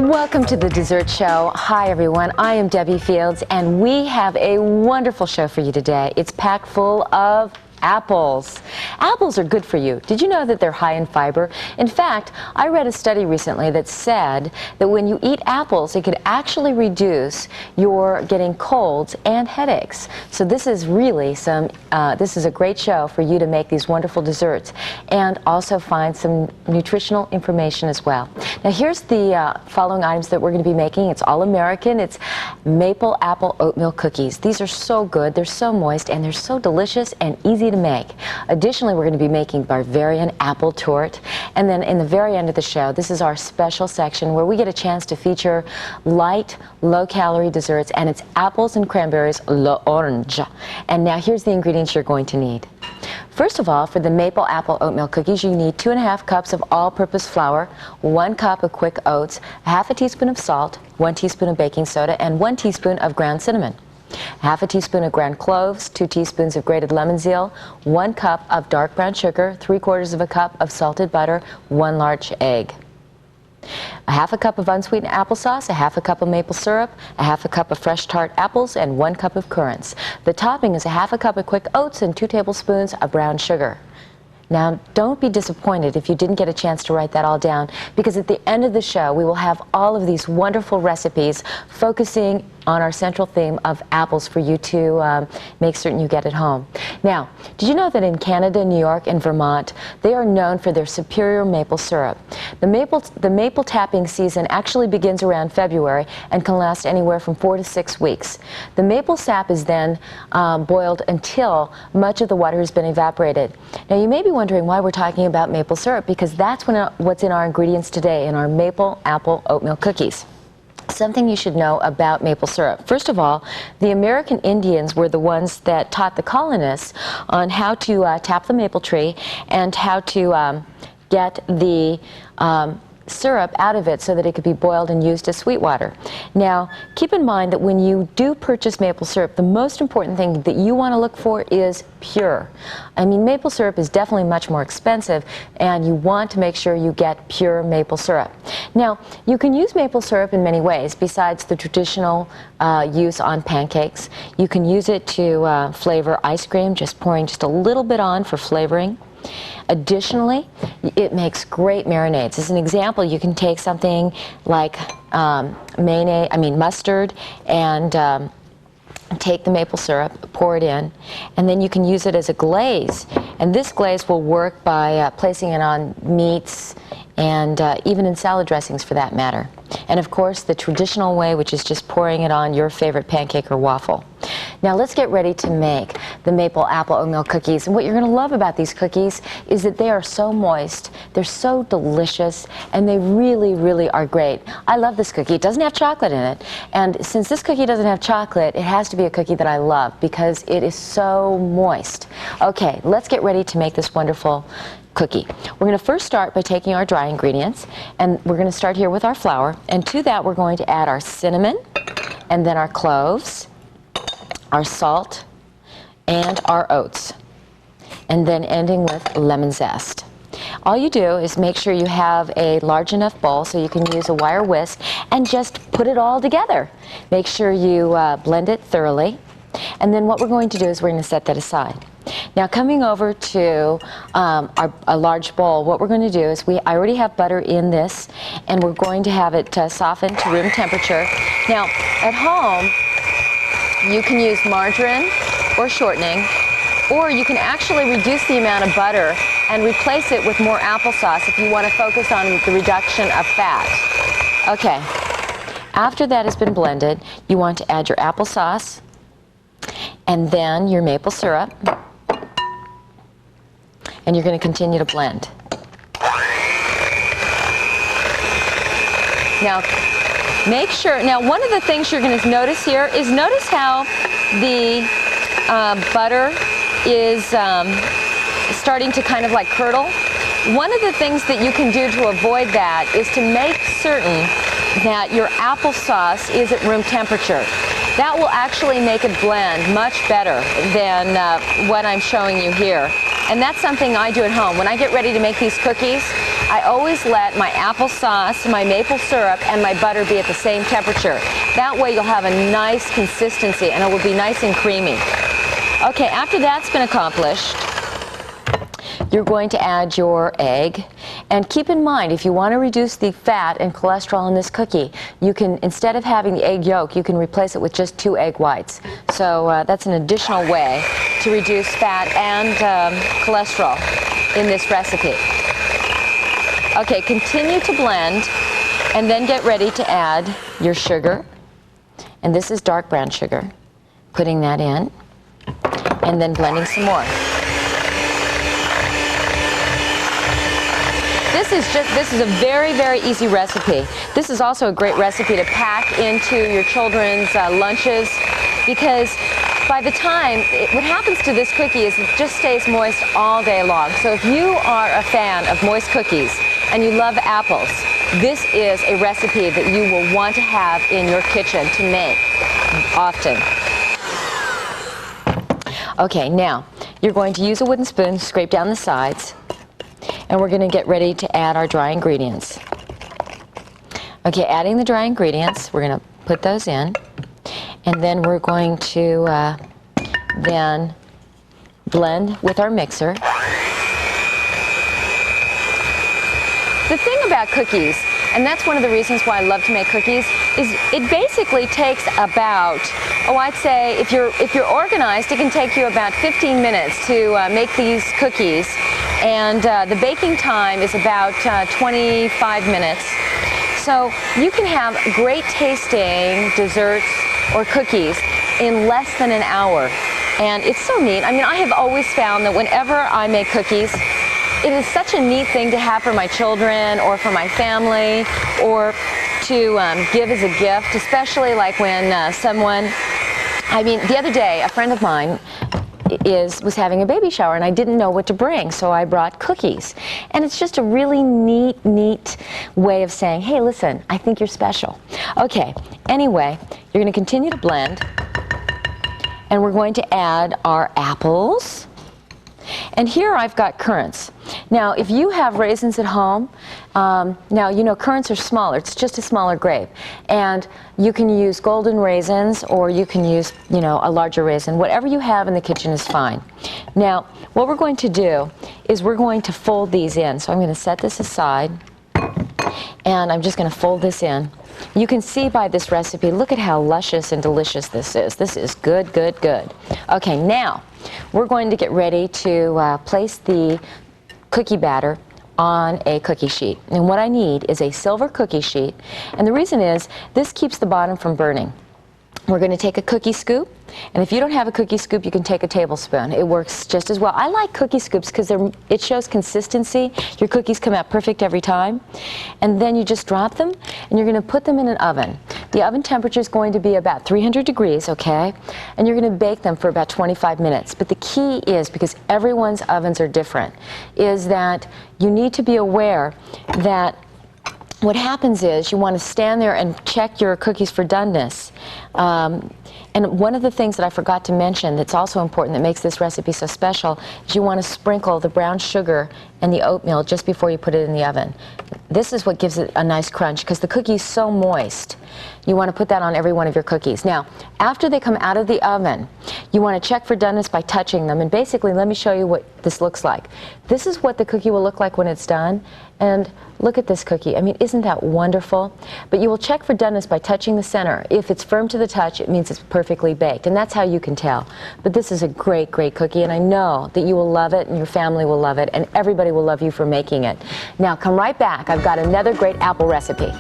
Welcome to the Dessert Show. Hi, everyone. I am Debbie Fields, and we have a wonderful show for you today. It's packed full of apples. Apples are good for you. Did you know that they're high in fiber? In fact, I read a study recently that said that when you eat apples, it could actually reduce your getting colds and headaches. So this is really this is a great show for you to make these wonderful desserts and also find some nutritional information as well. Now here's the following items that we're going to be making. It's all American. It's maple apple oatmeal cookies. These are so good. They're so moist and they're so delicious and easy to make. Additionally, we're going to be making Bavarian apple torte. And then in the very end of the show, this is our special section where we get a chance to feature light, low-calorie desserts, and it's apples and cranberries l'orange. And now here's the ingredients you're going to need. First of all, for the maple apple oatmeal cookies, you need 2½ cups of all-purpose flour, 1 cup of quick oats, ½ teaspoon of salt, 1 teaspoon of baking soda, and 1 teaspoon of ground cinnamon. ½ teaspoon of ground cloves, 2 teaspoons of grated lemon peel, 1 cup of dark brown sugar, 3/4 of a cup of salted butter, 1 large egg. ½ cup of unsweetened applesauce, ½ cup of maple syrup, ½ cup of fresh tart apples, and 1 cup of currants. The topping is ½ cup of quick oats and 2 tablespoons of brown sugar. Now, don't be disappointed if you didn't get a chance to write that all down, because at the end of the show, we will have all of these wonderful recipes focusing on our central theme of apples for you to make certain you get at home. Now, did you know that in Canada, New York, and Vermont, they are known for their superior maple syrup? The maple tapping season actually begins around February and can last anywhere from 4 to 6 weeks. The maple sap is then boiled until much of the water has been evaporated. Now, you may be wondering why we're talking about maple syrup, because that's what's in our ingredients today in our maple apple oatmeal cookies. Something you should know about maple syrup. First of all, the American Indians were the ones that taught the colonists on how to tap the maple tree and how to get the syrup out of it so that it could be boiled and used as sweet water. Now, keep in mind that when you do purchase maple syrup, the most important thing that you want to look for is pure. I mean, maple syrup is definitely much more expensive, and you want to make sure you get pure maple syrup. Now, you can use maple syrup in many ways besides the traditional use on pancakes. You can use it to flavor ice cream, just pouring just a little bit on for flavoring. Additionally, it makes great marinades. As an example, you can take something like mustard, and take the maple syrup, pour it in, and then you can use it as a glaze. And this glaze will work by placing it on meats and even in salad dressings for that matter. And of course, the traditional way, which is just pouring it on your favorite pancake or waffle. Now let's get ready to make the maple apple oatmeal cookies. And what you're going to love about these cookies is that they are so moist, they're so delicious, and they really, really are great. I love this cookie. It doesn't have chocolate in it. And since this cookie doesn't have chocolate, it has to be a cookie that I love because it is so moist. Okay, let's get ready to make this wonderful cookie. We're going to first start by taking our dry ingredients, and we're going to start here with our flour, and to that we're going to add our cinnamon, and then our cloves, our salt, and our oats, and then ending with lemon zest. All you do is make sure you have a large enough bowl so you can use a wire whisk and just put it all together. Make sure you blend it thoroughly, and then what we're going to do is we're going to set that aside. Now, coming over to a large bowl, what we're going to do is I already have butter in this, and we're going to have it soften to room temperature. Now, at home, you can use margarine or shortening, or you can actually reduce the amount of butter and replace it with more applesauce if you want to focus on the reduction of fat. Okay, after that has been blended, you want to add your applesauce and then your maple syrup, and you're going to continue to blend. Now, make sure, now one of the things you're going to notice here is notice how the butter is starting to kind of like curdle. One of the things that you can do to avoid that is to make certain that your applesauce is at room temperature. That will actually make it blend much better than what I'm showing you here. And that's something I do at home. When I get ready to make these cookies, I always let my applesauce, my maple syrup, and my butter be at the same temperature. That way you'll have a nice consistency and it will be nice and creamy. Okay, after that's been accomplished, you're going to add your egg. And keep in mind, if you want to reduce the fat and cholesterol in this cookie, you can, instead of having the egg yolk, you can replace it with just 2 egg whites. So that's an additional way to reduce fat and cholesterol in this recipe. Okay, continue to blend and then get ready to add your sugar. And this is dark brown sugar. Putting that in and then blending some more. This is a very, very easy recipe. This is also a great recipe to pack into your children's lunches, because by the time, what happens to this cookie is it just stays moist all day long. So if you are a fan of moist cookies and you love apples, this is a recipe that you will want to have in your kitchen to make often. Okay, now you're going to use a wooden spoon, scrape down the sides, and we're going to get ready to add our dry ingredients. Okay, adding the dry ingredients, we're going to put those in, and then we're going to then blend with our mixer. The thing about cookies, and that's one of the reasons why I love to make cookies, is it basically takes about, I'd say if you're organized, it can take you about 15 minutes to make these cookies. And the baking time is about 25 minutes. So you can have great tasting desserts or cookies in less than an hour. And it's so neat. I mean, I have always found that whenever I make cookies, it is such a neat thing to have for my children or for my family, or to give as a gift, especially like when someone, I mean, the other day, a friend of mine was having a baby shower and I didn't know what to bring, so I brought cookies. And it's just a really neat way of saying, hey, listen, I think you're special. Okay, anyway, you're going to continue to blend, and we're going to add our apples. And here I've got currants. Now, if you have raisins at home, now you know currants are smaller. It's just a smaller grape. And you can use golden raisins, or you can use, you know, a larger raisin. Whatever you have in the kitchen is fine. Now, what we're going to do is we're going to fold these in. So I'm going to set this aside, and I'm just going to fold this in. You can see by this recipe, look at how luscious and delicious this is. This is good, good, good. Okay, now we're going to get ready to place the cookie batter on a cookie sheet. And what I need is a silver cookie sheet. And the reason is this keeps the bottom from burning. We're going to take a cookie scoop, and if you don't have a cookie scoop, you can take a tablespoon. It works just as well. I like cookie scoops because it shows consistency. Your cookies come out perfect every time. And then you just drop them, and you're going to put them in an oven. The oven temperature is going to be about 300 degrees, okay? And you're going to bake them for about 25 minutes. But the key is, because everyone's ovens are different, is that you need to be aware that what happens is you want to stand there and check your cookies for doneness. And one of the things that I forgot to mention that's also important that makes this recipe so special is you want to sprinkle the brown sugar and the oatmeal just before you put it in the oven. This is what gives it a nice crunch, because the cookie is so moist. You want to put that on every one of your cookies. Now, after they come out of the oven, you want to check for doneness by touching them. And basically, let me show you what this looks like. This is what the cookie will look like when it's done. And look at this cookie. I mean, isn't that wonderful? But you will check for doneness by touching the center. If it's firm to the touch, it means it's perfectly baked. And that's how you can tell. But this is a great, great cookie. And I know that you will love it, and your family will love it, and everybody will love you for making it. Now, come right back. I've got another great apple recipe.